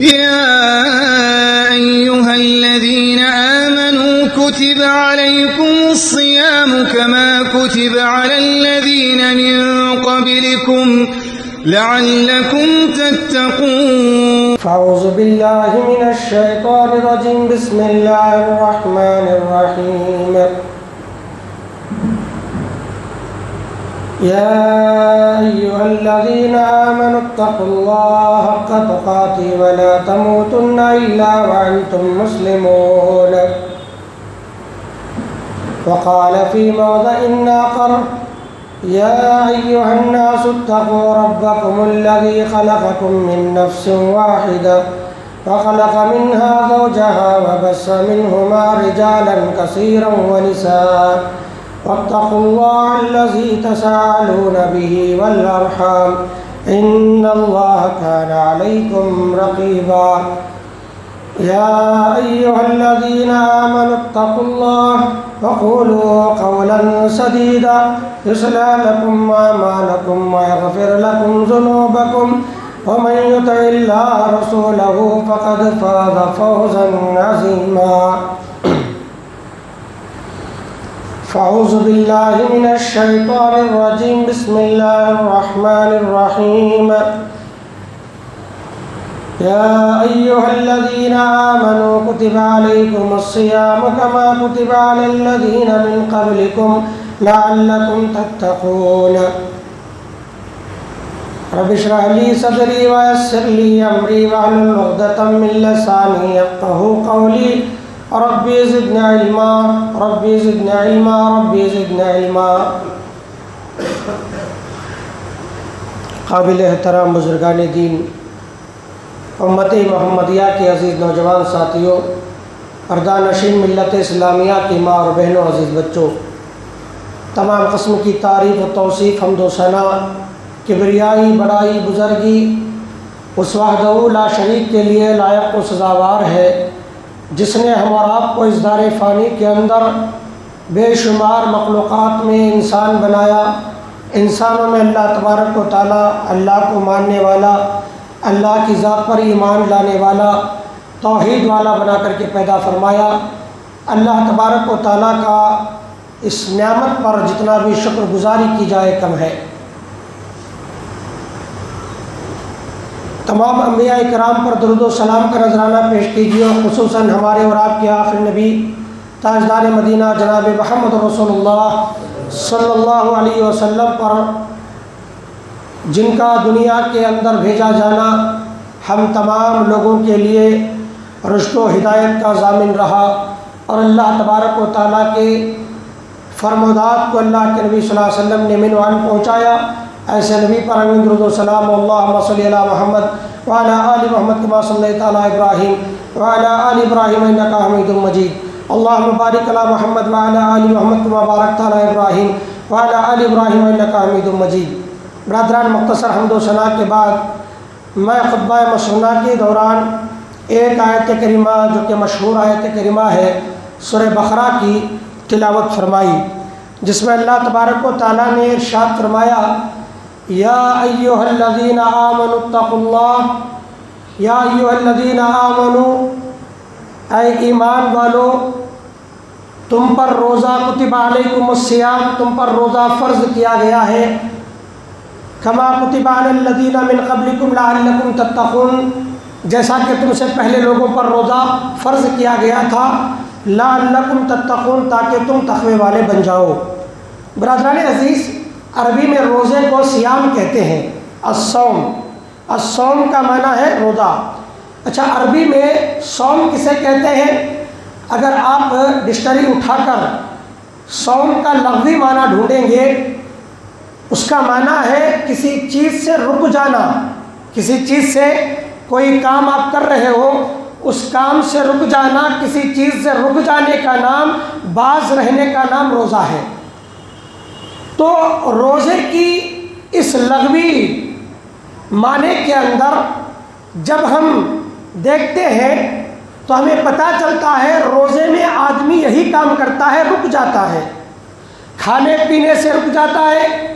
يا أيها الذين آمنوا كتب عليكم الصيام كما كتب على الذين من قبلكم لعلكم تتقون. أعوذ بالله من الشيطان الرجيم. بسم الله الرحمن الرحيم. يا أيها الذين آمنوا اتقوا الله حق تقاته ولا تموتن إلا وأنتم مسلمون. وقال في موضع آخر: يا أيها الناس اتقوا ربكم الذي خلقكم من نفس واحدة وخلق منها زوجها وبث منهما رجالا كثيرا ونساء واتقوا الله الذي تساءلون به والأرحام إن الله كان عليكم رقيبا. يا أيها الذين آمنوا اتقوا الله وقولوا قولا سديدا يصلح لكم أعمالكم ويغفر لكم ذنوبكم ومن يطع الله ورسوله فقد فاز فوزا عظيما. فأعوذ بالله من الشيطان الرجيم. بسم الله الرحمن الرحيم. يا أيها الذين آمنوا كتب عليكم الصيام كما كتب على الذين من قبلكم لعلكم تتقون. رب اشرح لي صدري ويسر لي أمري واحلل عقدة من لساني يفقهوا قولي. ربی زدنا علما ربی زدنا علما ربی زدنا علما. قابل احترام بزرگان دین، امت محمدیہ کے عزیز نوجوان ساتھیوں، پردہ نشین ملت اسلامیہ کی ماں اور بہنوں، عزیز بچوں، تمام قسم کی تعریف و توصیف، حمد و ثنا، کبریائی، بڑائی، بزرگی اس وحدہ لا شریک کے لیے لائق و سزاوار ہے جس نے ہم اور آپ کو اس دار فانی کے اندر بے شمار مخلوقات میں انسان بنایا. انسانوں میں اللہ تبارک و تعالیٰ، اللہ کو ماننے والا، اللہ کی ذات پر ایمان لانے والا، توحید والا بنا کر کے پیدا فرمایا. اللہ تبارک و تعالیٰ کا اس نعمت پر جتنا بھی شکر گزاری کی جائے کم ہے. تمام انبیاء کرام پر درود و سلام کا نذرانہ پیش کیجیے، خصوصاً ہمارے اور آپ کے آخری نبی تاجدار مدینہ جناب محمد رسول اللہ صلی اللہ علیہ وسلم پر، جن کا دنیا کے اندر بھیجا جانا ہم تمام لوگوں کے لیے رشد و ہدایت کا ضامن رہا، اور اللہ تبارک و تعالیٰ کے فرمودات کو اللہ کے نبی صلی اللہ علیہ وسلم نے منوان پہنچایا. ایسے نبی پر امین درود و سلام. اللہم صلی علی محمد وعلی آل محمد کما صلیت علی ابراہیم وعلی آل ابراہیم انکا حمید مجید. اللہم بارک علی محمد وعلی آل محمد کما بارکت علی ابراہیم وعلی آل ابراہیم انکا حمید مجید. برادران، مختصر حمد و ثنا کے بعد میں خطبہ مسنونہ کے دوران ایک آیت کریمہ جو کہ مشہور آیت کریمہ ہے سورہ بقرہ کی تلاوت فرمائی، جس میں اللہ تبارک و تعالیٰ نے ارشاد فرمایا: یا ایھا الذین آمنوا اتقوا اللہ. یا ایھا الذین آمنوا، اے ایمان والو، تم پر روزہ کتب علیکم الصیام، تم پر روزہ فرض کیا گیا ہے. کما کتب علی الذین من قبلکم لعلکم تتقون، جیسا کہ تم سے پہلے لوگوں پر روزہ فرض کیا گیا تھا، لعلکم تتقون، تاکہ تم تقوی والے بن جاؤ. برادران عزیز، عربی میں روزے کو صیام کہتے ہیں. الصوم، الصوم کا معنی ہے روزہ. اچھا، عربی میں صوم کسے کہتے ہیں؟ اگر آپ ڈکشنری اٹھا کر صوم کا لفظی معنی ڈھونڈیں گے، اس کا معنی ہے کسی چیز سے رک جانا. کسی چیز سے کوئی کام آپ کر رہے ہو، اس کام سے رک جانا، کسی چیز سے رک جانے کا نام، باز رہنے کا نام روزہ ہے. تو روزے کی اس لغوی معنی کے اندر جب ہم دیکھتے ہیں تو ہمیں پتہ چلتا ہے روزے میں آدمی یہی کام کرتا ہے، رک جاتا ہے. کھانے پینے سے رک جاتا ہے،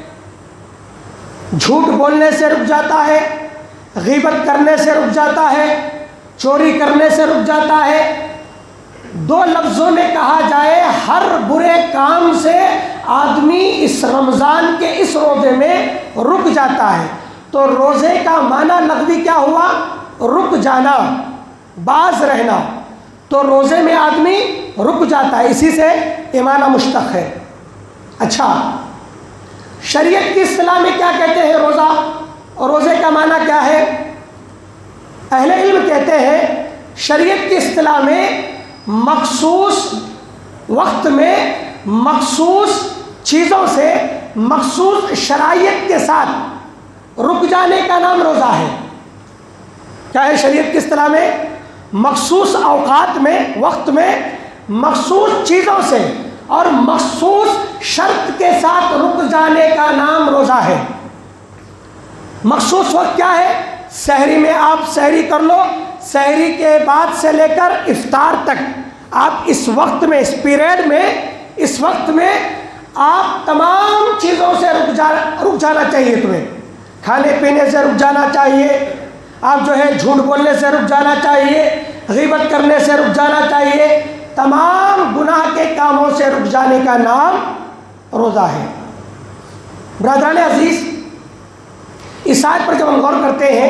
جھوٹ بولنے سے رک جاتا ہے، غیبت کرنے سے رک جاتا ہے، چوری کرنے سے رک جاتا ہے. دو لفظوں میں کہا جائے ہر برے کام سے آدمی اس رمضان کے اس روزے میں رک جاتا ہے. تو روزے کا معنی لغوی کیا ہوا؟ رک جانا، باز رہنا. تو روزے میں آدمی رک جاتا ہے، اسی سے یہ معنی مشتق ہے. اچھا، شریعت کی اصطلاح میں کیا کہتے ہیں روزہ، اور روزے کا معنی کیا ہے؟ اہل علم کہتے ہیں شریعت کی اصطلاح میں مخصوص وقت میں مخصوص چیزوں سے مخصوص شرائط کے ساتھ رک جانے کا نام روزہ ہے. کیا ہے شریعت کی اصطلاح میں؟ مخصوص اوقات میں، وقت میں مخصوص چیزوں سے اور مخصوص شرط کے ساتھ رک جانے کا نام روزہ ہے. مخصوص وقت کیا ہے؟ سحری میں آپ سحری کر لو، سحری کے بعد سے لے کر افطار تک آپ اس وقت میں، اس پیریڈ میں، اس وقت میں آپ تمام چیزوں سے رک جانا چاہیے. تمہیں کھانے پینے سے رک جانا چاہیے، آپ جو ہے جھوٹ بولنے سے رک جانا چاہیے، غیبت کرنے سے رک جانا چاہیے. تمام گناہ کے کاموں سے رک جانے کا نام روزہ ہے. برادران عزیز، اس آیت پر جب ہم غور کرتے ہیں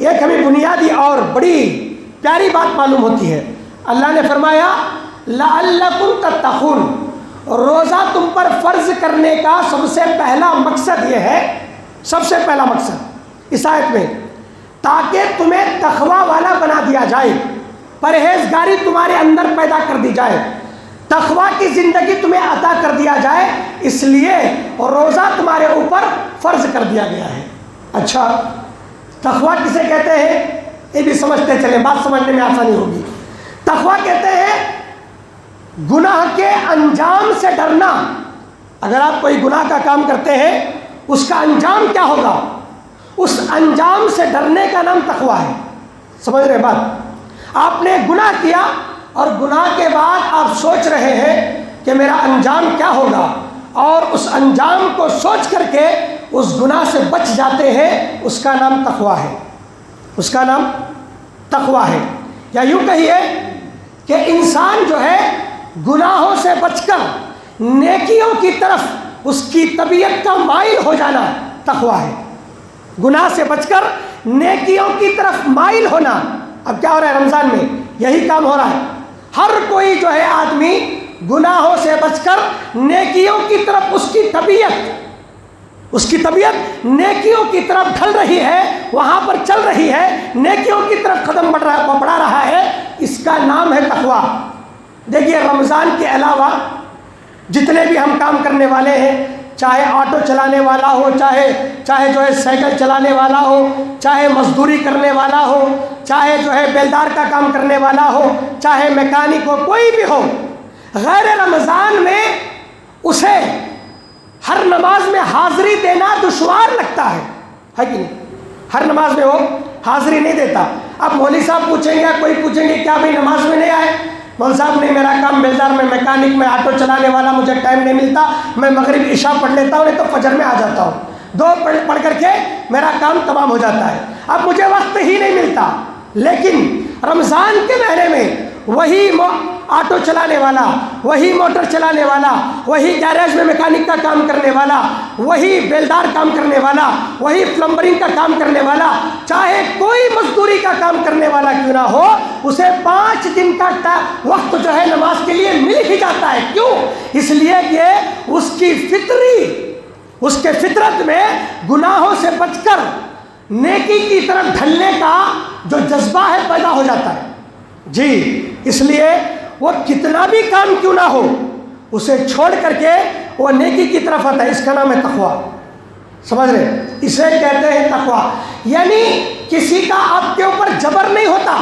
ایک ہمیں بنیادی اور بڑی پیاری بات معلوم ہوتی ہے. اللہ نے فرمایا لعلکم تتقون، روزہ تم پر فرض کرنے کا سب سے پہلا مقصد یہ ہے، سب سے پہلا مقصد اس آیت میں، تاکہ تمہیں تقوی والا بنا دیا جائے، پرہیزگاری تمہارے اندر پیدا کر دی جائے، تقوی کی زندگی تمہیں عطا کر دیا جائے، اس لیے روزہ تمہارے اوپر فرض کر دیا گیا ہے. اچھا، تقوی کسے کہتے ہیں یہ بھی سمجھتے چلیں، بات سمجھنے میں آسانی ہوگی. تقوی کہتے ہیں گناہ کے انجام سے ڈرنا. اگر آپ کوئی گناہ کا کام کرتے ہیں، اس کا انجام کیا ہوگا، اس انجام سے ڈرنے کا نام تقوی ہے. سمجھ رہے بات؟ آپ نے گناہ کیا اور گناہ کے بعد آپ سوچ رہے ہیں کہ میرا انجام کیا ہوگا، اور اس انجام کو سوچ کر کے اس گناہ سے بچ جاتے ہیں، اس کا نام تقوی ہے. اس کا نام تقوی ہے. یا یوں کہیے کہ انسان جو ہے گناہوں سے بچ کر نیکیوں کی طرف اس کی طبیعت کا مائل ہو جانا تقوی ہے. گناہ سے بچ کر نیکیوں کی طرف مائل ہونا. اب کیا ہو رہا ہے رمضان میں؟ یہی کام ہو رہا ہے. ہر کوئی جو ہے آدمی گناہوں سے بچ کر نیکیوں کی طرف اس کی طبیعت نیکیوں کی طرف ڈھل رہی ہے، وہاں پر چل رہی ہے، نیکیوں کی طرف قدم بڑھا رہا ہے. اس کا نام ہے تقوی. دیکھیے، رمضان کے علاوہ جتنے بھی ہم کام کرنے والے ہیں، چاہے آٹو چلانے والا ہو، چاہے جو ہے سائیکل چلانے والا ہو، چاہے مزدوری کرنے والا ہو، چاہے جو ہے بیلدار کا کام کرنے والا ہو، چاہے میکینک ہو، کوئی بھی ہو، غیر رمضان میں اسے ہر نماز میں حاضری دینا دشوار لگتا ہے کہ نہیں؟ ہر نماز میں وہ حاضری نہیں دیتا. اب مولوی صاحب پوچھیں گے، کوئی پوچھیں گے کیا بھائی نماز میں نہیں آئے؟ مولوی صاحب نہیں، میرا کام بیلدار میں، میکینک میں، آٹو چلانے والا، مجھے ٹائم نہیں ملتا، میں مغرب عشاء پڑھ لیتا ہوں، نہیں تو فجر میں آ جاتا ہوں، 2 پڑھ کر کے میرا کام تمام ہو جاتا ہے، اب مجھے وقت ہی نہیں ملتا. لیکن رمضان کے مہینے میں وہی آٹو چلانے والا، وہی موٹر چلانے والا، وہی گیراج میں میکینک کا کام کرنے والا، وہی بیلدار کام کرنے والا، وہی پلمبرنگ کا کام کرنے والا، چاہے کوئی مزدوری کا کام کرنے والا کیوں نہ ہو، اسے 5 دن کا وقت جو ہے نماز کے لیے مل ہی جاتا ہے. کیوں؟ اس لیے کہ اس کے فطرت میں گناہوں سے بچ کر نیکی کی طرف ڈھلنے کا جو جذبہ ہے پیدا ہو جاتا ہے. جی، اس لیے وہ کتنا بھی کام کیوں نہ ہو، اسے چھوڑ کر کے وہ نیکی کی طرف آتا ہے. اس کا نام ہے تقوی. سمجھ رہے؟ اسے کہتے ہیں تقوی. یعنی کسی کا آپ کے اوپر جبر نہیں ہوتا.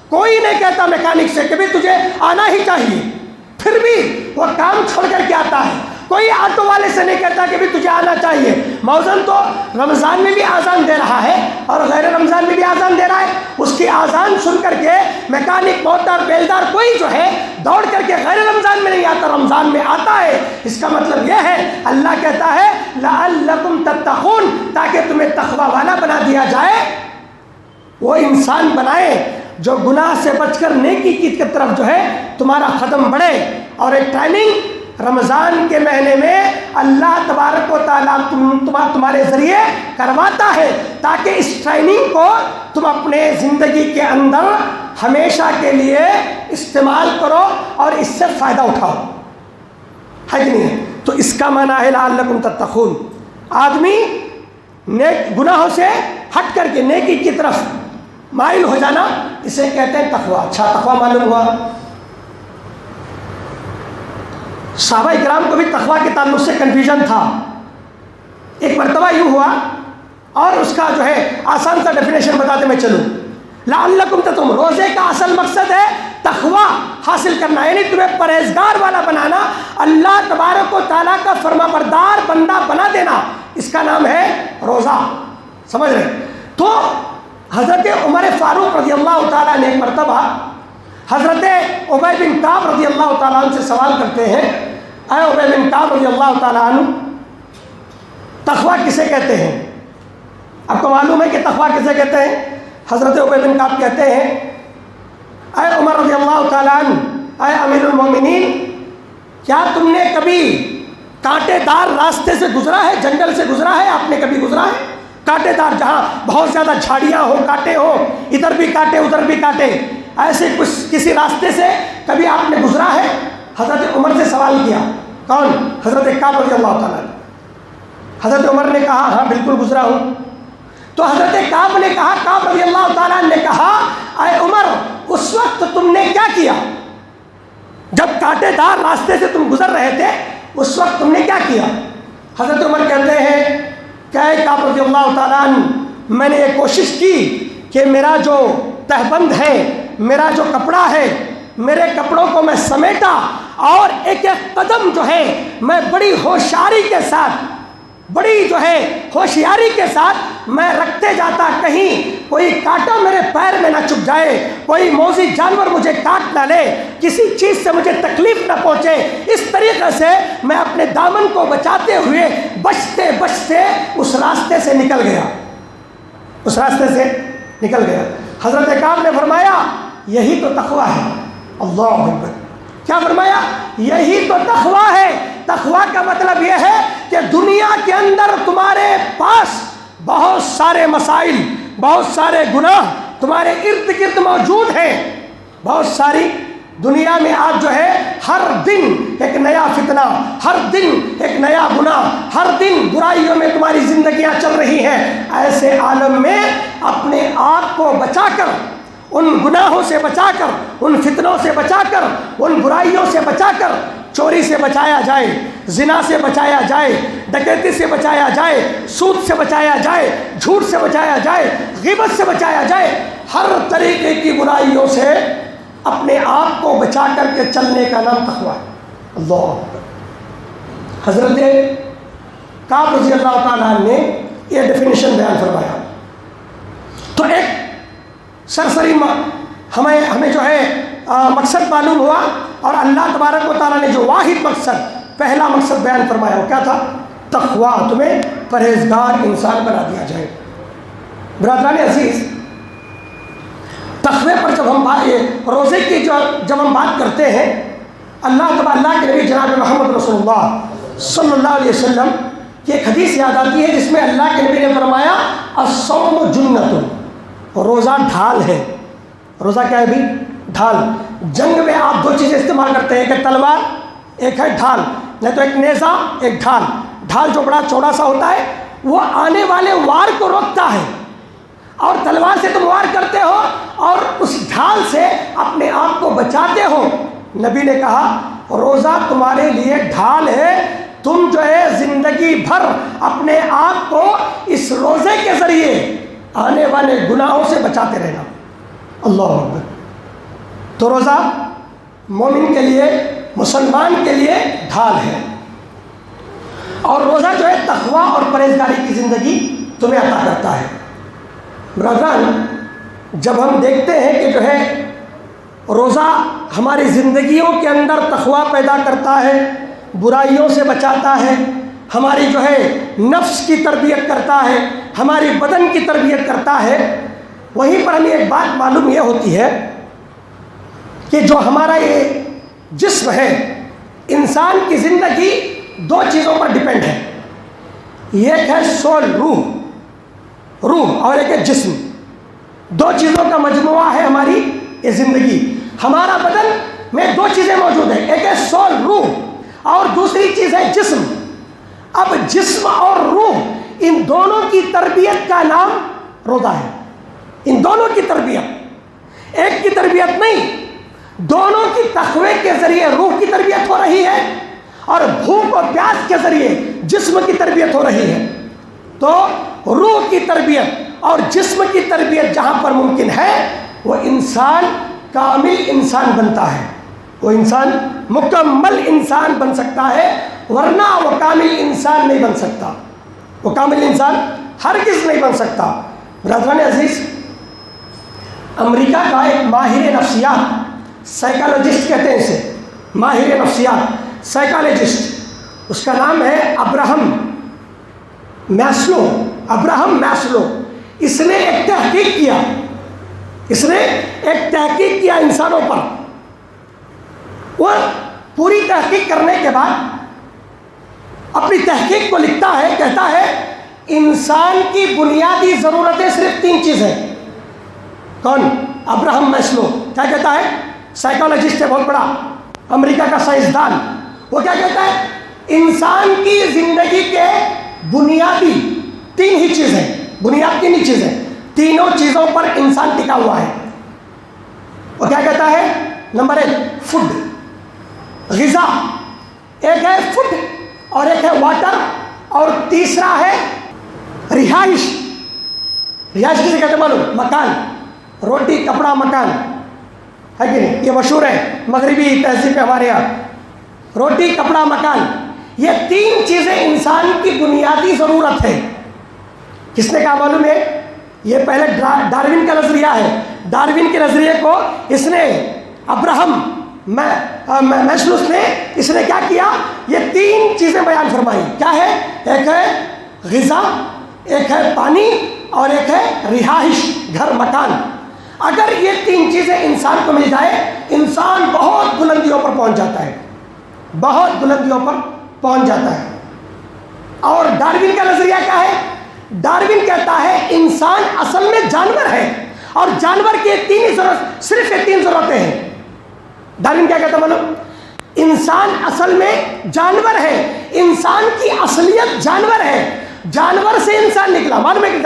کوئی نہیں کہتا میکینک سے کہ بھی تجھے آنا ہی چاہیے، پھر بھی وہ کام چھوڑ کر کے آتا ہے. کوئی آٹو والے سے نہیں کہتا کہ بھی تجھے آنا چاہیے. موذن تو رمضان میں بھی آزان دے رہا ہے اور غیر رمضان میں بھی آزان دے رہا ہے. اس کی آزان سن کر کے میکینک، موٹر، بیلدار کوئی جو ہے دوڑ کر کے غیر رمضان میں نہیں آتا، رمضان میں آتا ہے. اس کا مطلب یہ ہے، اللہ کہتا ہے لعلکم تتقون، تاکہ تمہیں تقوی والا بنا دیا جائے. وہ انسان بنائے جو گناہ سے بچ کر نیکی کی طرف جو ہے تمہارا قدم بڑھے. اور ایک ٹریننگ رمضان کے مہینے میں اللہ تبارک و تعالیٰ تمہارے ذریعے کرواتا ہے تاکہ اس ٹریننگ کو تم اپنے زندگی کے اندر ہمیشہ کے لیے استعمال کرو اور اس سے فائدہ اٹھاؤ. ہے کہ نہیں ہے؟ تو اس کا معنی ہے لعلکم تتقون. آدمی نیک گناہوں سے ہٹ کر کے نیکی کی طرف مائل ہو جانا اسے کہتے ہیں تقوی. اچھا تقوی معلوم ہوا. صحابہ کرام کو بھی تقوی کے تعلق سے کنفیوژن تھا. ایک مرتبہ یوں ہوا اور اس کا جو ہے آسان سا ڈیفینیشن بتاتے میں چلوں. لعلکم تتقون، روزے کا اصل مقصد ہے تقوی حاصل کرنا، یعنی تمہیں پرہیزگار والا بنانا، اللہ تبارک و تعالیٰ کا فرما بردار بندہ بنا دینا. اس کا نام ہے روزہ. سمجھ رہے؟ تو حضرت عمر فاروق رضی اللہ تعالیٰ نے ایک مرتبہ حضرت ابی بن کعب رضی اللہ تعالیٰ عنہ سے سوال کرتے ہیں، اے ابی بن کعب رضی اللہ تعالیٰ عنہ، تقوی کسے کہتے ہیں؟ آپ کو معلوم ہے کہ تقوی کسے کہتے ہیں؟ حضرت ابی بن کعب کہتے ہیں، اے عمر رضی اللہ تعالیٰ عنہ، اے امیر المومنین، کیا تم نے کبھی کانٹے دار راستے سے گزرا ہے؟ جنگل سے گزرا ہے؟ آپ نے کبھی گزرا ہے کانٹے دار، جہاں بہت زیادہ جھاڑیاں ہو، کانٹے ہو، ادھر بھی کانٹے ادھر بھی کانٹے، ایسے کسی راستے سے کبھی آپ نے گزرا ہے؟ حضرت عمر سے سوال کیا. کون؟ حضرت کعب رضی اللہ تعالیٰ. حضرت عمر نے کہا ہاں بالکل گزرا ہوں. تو حضرت کعب نے کہا، کعب رضی اللہ تعالیٰ نے کہا، اے عمر، اس وقت تم نے کیا کیا؟ جب کانٹے دار راستے سے تم گزر رہے تھے اس وقت تم نے کیا کیا؟ حضرت عمر کہتے ہیں کہ اے کعب رضی اللہ تعالیٰ عنہ، میں نے یہ کوشش کی کہ میرا جو تہبند ہے، میرا جو کپڑا ہے، میرے کپڑوں کو میں سمیٹا اور ایک ایک قدم جو ہے میں بڑی ہوشیاری کے ساتھ، بڑی جو ہے ہوشیاری کے ساتھ میں رکھتے جاتا، کہیں کوئی کانٹا میرے پیر میں نہ چبھ جائے، کوئی موذی جانور مجھے کاٹ نہ لے، کسی چیز سے مجھے تکلیف نہ پہنچے. اس طریقے سے میں اپنے دامن کو بچاتے ہوئے بچتے بچتے اس راستے سے نکل گیا، اس راستے سے نکل گیا. حضرت کعب نے فرمایا یہی تو تقوی ہے. اللہ اکبر. کیا فرمایا؟ یہی تو تقوی ہے. تقوی کا مطلب یہ ہے کہ دنیا کے اندر تمہارے پاس بہت سارے مسائل، بہت سارے گناہ تمہارے ارد گرد موجود ہیں، بہت ساری دنیا میں آج جو ہے ہر دن ایک نیا فتنہ، ہر دن ایک نیا گناہ، ہر دن برائیوں میں تمہاری زندگیاں چل رہی ہیں. ایسے عالم میں اپنے آپ کو بچا کر، ان گناہوں سے بچا کر، ان فتنوں سے بچا کر، ان برائیوں سے بچا کر، چوری سے بچایا جائے، زنا سے بچایا جائے، ڈکیتی سے بچایا جائے، سود سے بچایا جائے، جھوٹ سے بچایا جائے، غیبت سے بچایا جائے، ہر طریقے کی برائیوں سے اپنے آپ کو بچا کر کے چلنے کا نام تقوی ہے. اللہ اکبر. حضرت کعب رضی اللہ تعالیٰ نے یہ ڈیفینیشن بیان فرمایا. تو ایک سرسری ہمیں جو ہے مقصد معلوم ہوا، اور اللہ تبارک و تعالیٰ نے جو واحد مقصد، پہلا مقصد بیان فرمایا وہ کیا تھا؟ تقوی، تمہیں پرہیزگار انسان بنا دیا جائے. برادران عزیز، تقوی پر جب ہم روزے کی جب ہم بات کرتے ہیں، اللہ کے نبی جناب محمد رسول اللہ صلی اللہ علیہ وسلم کی ایک حدیث یاد آتی ہے جس میں اللہ کے نبی نے فرمایا الصوم جنۃ، روزہ ڈھال ہے. روزہ کیا ہے بھی؟ ڈھال. جنگ میں آپ دو چیزیں استعمال کرتے ہیں، ایک ہے تلوار، ایک ہے ڈھال. نہیں تو ایک نیزہ، ایک ڈھال. ڈھال جو بڑا چوڑا سا ہوتا ہے وہ آنے والے وار کو روکتا ہے، اور تلوار سے تم وار کرتے ہو اور اس ڈھال سے اپنے آپ کو بچاتے ہو. نبی نے کہا روزہ تمہارے لیے ڈھال ہے، تم جو ہے زندگی بھر اپنے آپ کو اس روزے کے ذریعے آنے والے گناہوں سے بچاتے رہنا. اللہ اکبر. تو روزہ مومن کے لیے، مسلمان کے لیے ڈھال ہے، اور روزہ جو ہے تقوی اور پرہیزگاری کی زندگی تمہیں عطا کرتا ہے. برادران، جب ہم دیکھتے ہیں کہ جو ہے روزہ ہماری زندگیوں کے اندر تقوی پیدا کرتا ہے، برائیوں سے بچاتا ہے، ہماری جو ہے نفس کی تربیت کرتا ہے، ہماری بدن کی تربیت کرتا ہے، وہیں پر ہمیں ایک بات معلوم یہ ہوتی ہے کہ جو ہمارا یہ جسم ہے، انسان کی زندگی دو چیزوں پر ڈیپینڈ ہے. ایک ہے سول، روح، اور ایک ہے جسم. دو چیزوں کا مجموعہ ہے ہماری یہ زندگی. ہمارا بدن میں دو چیزیں موجود ہیں، ایک ہے سول، روح، اور دوسری چیز ہے جسم. اب جسم اور روح، ان دونوں کی تربیت کا نام روزہ ہے. ان دونوں کی تربیت، ایک کی تربیت نہیں، دونوں کی تقوی کے ذریعے روح کی تربیت ہو رہی ہے اور بھوک اور پیاس کے ذریعے جسم کی تربیت ہو رہی ہے. تو روح کی تربیت اور جسم کی تربیت جہاں پر ممکن ہے، وہ انسان کامل انسان بنتا ہے، وہ انسان مکمل انسان بن سکتا ہے، ورنہ وہ کامل انسان نہیں بن سکتا. وہ کامل انسان ہرگز نہیں بن سکتا. برادران عزیز، امریکہ کا ایک ماہر نفسیات، سائیکالوجسٹ کہتے ہیں اسے، ماہر نفسیات، سائیکالوجسٹ، اس کا نام ہے ابراہم میسلو. اس نے ایک تحقیق کیا انسانوں پر. وہ پوری تحقیق کرنے کے بعد اپنی تحقیق کو لکھتا ہے، کہتا ہے انسان کی بنیادی ضرورتیں صرف 3 چیزیں. کون؟ Abraham Maslow. کیا کہتا ہے؟ سائیکالوجسٹ ہے، بہت بڑا امریکہ کا سائنسدان. وہ کیا کہتا ہے؟ انسان کی زندگی کے بنیادی 3 ہی چیزیں، بنیاد 3 ہی چیزیں، تینوں چیزوں پر انسان ٹکا ہوا ہے. وہ کیا کہتا ہے؟ نمبر 1 فوڈ، غذا. ایک ہے فوڈ اور ایک ہے واٹر، اور تیسرا ہے رہائش. رہائش کسے کہتے ہیں معلوم؟ مکان. روٹی کپڑا مکان ہے کہ نہیں؟ یہ مشہور ہے مغربی تہذیب میں ہمارے یہاں. روٹی کپڑا مکان، یہ 3 چیزیں انسان کی بنیادی ضرورت ہے. کس نے کہا معلوم ہے؟ یہ پہلے ڈاروین کا نظریہ ہے. ڈاروین کے نظریے کو اس نے ابراہم میسلو نے اس نے کیا کیا؟ یہ 3 چیزیں بیان فرمائی. کیا ہے؟ ایک ہے غذا، ایک ہے پانی، اور ایک ہے رہائش، گھر مکان. اگر یہ 3 چیزیں انسان کو مل جائے، انسان بہت بلندیوں پر پہنچ جاتا ہے، بہت بلندیوں پر پہنچ جاتا ہے. اور ڈاروین کا نظریہ کیا ہے؟ ڈاروین کہتا ہے انسان اصل میں جانور ہے، اور جانور کی صرف یہ 3 ضرورتیں ہیں. ڈاروین کیا کہتا ہے معلوم؟ انسان اصل میں جانور ہے، انسان کی اصلیت جانور ہے، جانور سے انسان نکلا. معلوم ہے کہ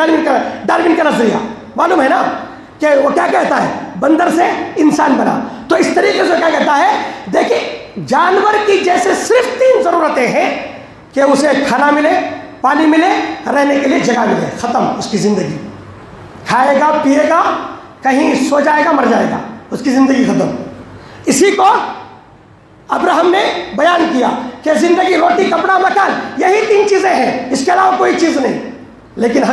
ڈاروین کا نظریہ معلوم ہے نا کہ وہ کیا کہتا ہے؟ بندر سے انسان بنا. تو اس طریقے سے کیا کہتا ہے؟ دیکھیں، جانور کی جیسے صرف 3 ضرورتیں ہیں کہ اسے کھانا ملے، پانی ملے، رہنے کے لیے جگہ ملے، ختم اس کی زندگی. کھائے گا، پیے گا، کہیں سو جائے گا، مر جائے گا، اس کی زندگی ختم. اسی کو ابراہم نے بیان کیا کہ زندگی روٹی کپڑا مکان، یہی 3 چیزیں ہیں، اس کے علاوہ کوئی چیز نہیں. لیکن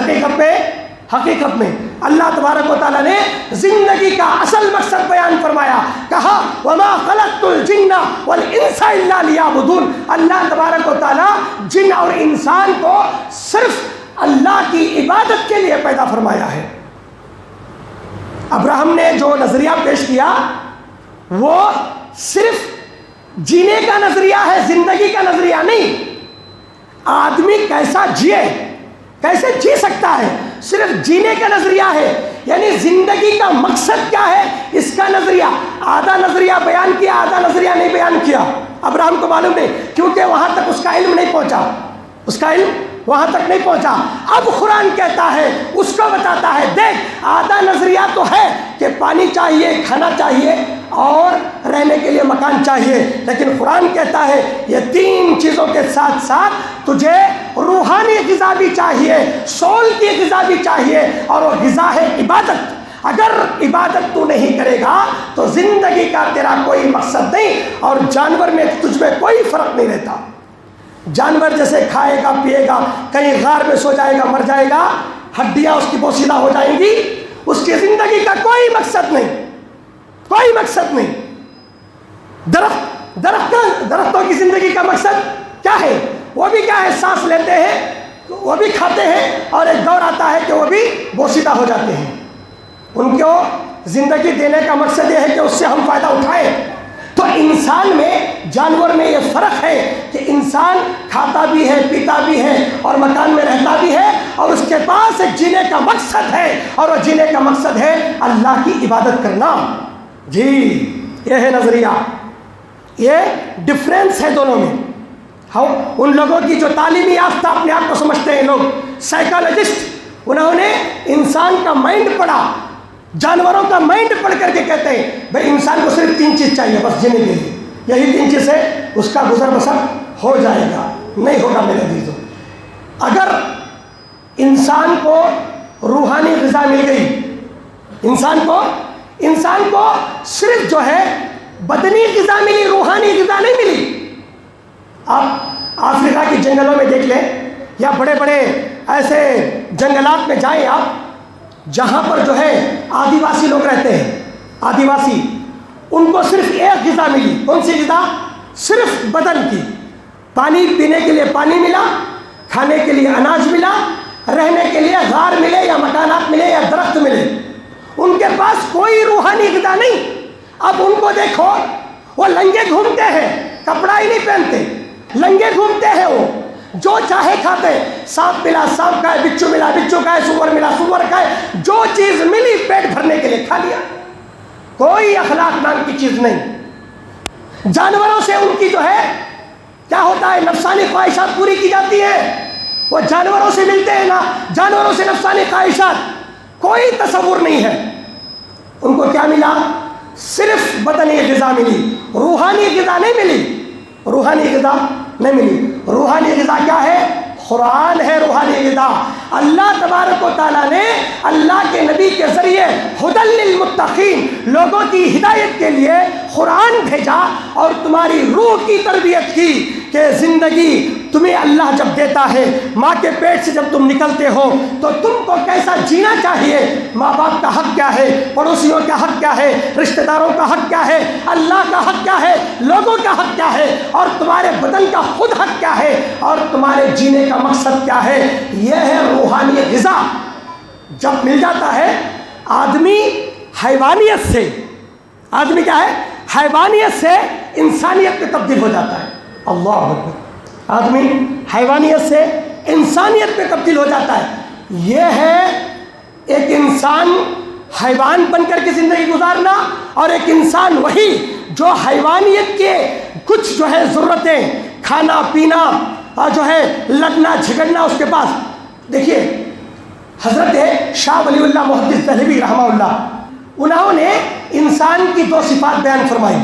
حقیقت میں اللہ تبارک و تعالیٰ نے زندگی کا اصل مقصد بیان فرمایا. کہا وَمَا خَلَقْتُ الْجِنَّ وَالْإِنسَ إِلَّا لِيَعْبُدُونَ. اللہ تبارک و تعالیٰ جن اور انسان کو صرف اللہ کی عبادت کے لیے پیدا فرمایا ہے. ابراہم نے جو نظریہ پیش کیا وہ صرف جینے کا نظریہ ہے، زندگی کا نظریہ نہیں. آدمی کیسا جیے، کیسے جی سکتا ہے، صرف جینے کا نظریہ ہے. یعنی زندگی کا مقصد کیا ہے، اس کا نظریہ. آدھا نظریہ بیان کیا، آدھا نظریہ نہیں بیان کیا. ابراہم کو معلوم نہیں، کیونکہ وہاں تک اس کا علم نہیں پہنچا، اس کا علم وہاں تک نہیں پہنچا. اب قرآن کہتا ہے، اس کو بتاتا ہے، دیکھ آدھا نظریہ تو ہے کہ پانی چاہیے، کھانا چاہیے، اور رہنے کے لیے مکان چاہیے. لیکن قرآن کہتا ہے یہ 3 چیزوں کے ساتھ ساتھ تجھے روحانی غذا بھی چاہیے، سول کی غذا بھی چاہیے، اور وہ غذا ہے عبادت. اگر عبادت تو نہیں کرے گا تو زندگی کا تیرا کوئی مقصد نہیں، اور جانور میں تجھ میں کوئی فرق نہیں رہتا. جانور جیسے کھائے گا، پیے گا، کہیں غار میں سو جائے گا، مر جائے گا، ہڈیاں اس کی بوسیدہ ہو جائیں گی، اس کی زندگی کا کوئی مقصد نہیں، کوئی مقصد نہیں. درختوں کی زندگی کا مقصد کیا ہے؟ وہ بھی کیا ہے؟ سانس لیتے ہیں، وہ بھی کھاتے ہیں، اور ایک دور آتا ہے کہ وہ بھی بوسیدہ ہو جاتے ہیں. ان کو زندگی دینے کا مقصد یہ ہے کہ اس سے ہم فائدہ اٹھائیں۔ تو انسان میں جانور میں یہ فرق ہے کہ انسان کھاتا بھی ہے، پیتا بھی ہے اور مکان میں رہتا بھی ہے، اور اس کے پاس ایک جینے کا مقصد ہے، اور وہ جینے کا مقصد ہے اللہ کی عبادت کرنا۔ جی یہ ہے نظریہ، یہ ڈفرینس ہے دونوں میں۔ ان لوگوں کی جو تعلیمی یافتہ اپنے آپ کو سمجھتے ہیں لوگ، سائیکالوجسٹ، انہوں نے انسان کا مائنڈ پڑھا، جانوروں کا مائنڈ پڑھ کر کے کہتے ہیں بھائی انسان کو صرف 3 چیز چاہیے بس جینے کے لیے، یہی 3 چیز سے اس کا گزر بسر ہو جائے گا۔ نہیں ہوگا میرے عزیزوں۔ اگر انسان کو روحانی غذا مل گئی، انسان کو صرف جو ہے بدنی غذا ملی، روحانی غذا نہیں ملی۔ آپ افریقہ کے جنگلوں میں دیکھ لیں، یا بڑے بڑے ایسے جنگلات میں جائیں آپ، جہاں پر جو ہے آدیواسی لوگ رہتے ہیں، آدیواسی، ان کو صرف ایک غذا ملی۔ کون سی غذا؟ صرف بدن کی۔ پانی پینے کے لیے پانی ملا، کھانے کے لیے اناج ملا، رہنے کے لیے غار ملے یا مکانات ملے یا درخت ملے۔ ان کے پاس کوئی روحانی غذا نہیں۔ اب ان کو دیکھو، وہ لنگے گھومتے ہیں، کپڑا ہی نہیں پہنتے، لنگے گھومتے ہیں، وہ جو چاہے کھاتے، سانپ ملا سانپ کھائے، بچھو ملا بچھو کھائے، سور ملا سور کھائے، جو چیز ملی پیٹ بھرنے کے لیے کھا لیا۔ کوئی اخلاق نام کی چیز نہیں۔ جانوروں سے ان کی جو ہے کیا ہوتا ہے، نفسانی خواہشات پوری کی جاتی ہے۔ وہ جانوروں سے ملتے ہیں نا، جانوروں سے نفسانی خواہشات کوئی تصور نہیں ہے۔ ان کو کیا ملا؟ صرف بدنی غذا ملی، روحانی غذا نہیں ملی۔ روحانی غذا نہیں ملی۔ روحانی غذا کیا ہے؟ قرآن ہے روحانی غذا۔ اللہ تبارک و تعالیٰ نے اللہ کے نبی کے ذریعے ہدی للمتقین، لوگوں کی ہدایت کے لیے قرآن بھیجا اور تمہاری روح کی تربیت کی کہ زندگی تمہیں اللہ جب دیتا ہے، ماں کے پیٹ سے جب تم نکلتے ہو تو تم کو کیسا جینا چاہیے، ماں باپ کا حق کیا ہے، پڑوسیوں کا حق کیا ہے، رشتہ داروں کا حق کیا ہے، اللہ کا حق کیا ہے، لوگوں کا حق کیا ہے، اور تمہارے بدن کا خود حق کیا ہے، اور تمہارے جینے کا مقصد کیا ہے۔ یہ ہے روحانی غذا۔ جب مل جاتا ہے آدمی حیوانیت سے، آدمی کیا ہے، حیوانیت سے انسانیت میں تبدیل ہو جاتا ہے۔ اللہ اکبر۔ آدمی حیوانیت سے انسانیت میں تبدیل ہو جاتا ہے۔ یہ ہے ایک انسان حیوان بن کر کے زندگی گزارنا، اور ایک انسان وہی جو حیوانیت کے کچھ جو ہے ضرورتیں، کھانا پینا اور جو ہے لڑنا جھگڑنا اس کے پاس۔ دیکھیے حضرت شاہ ولی اللہ محدث دہلوی رحمہ اللہ، انہوں نے انسان کی 2 صفات بیان فرمائی۔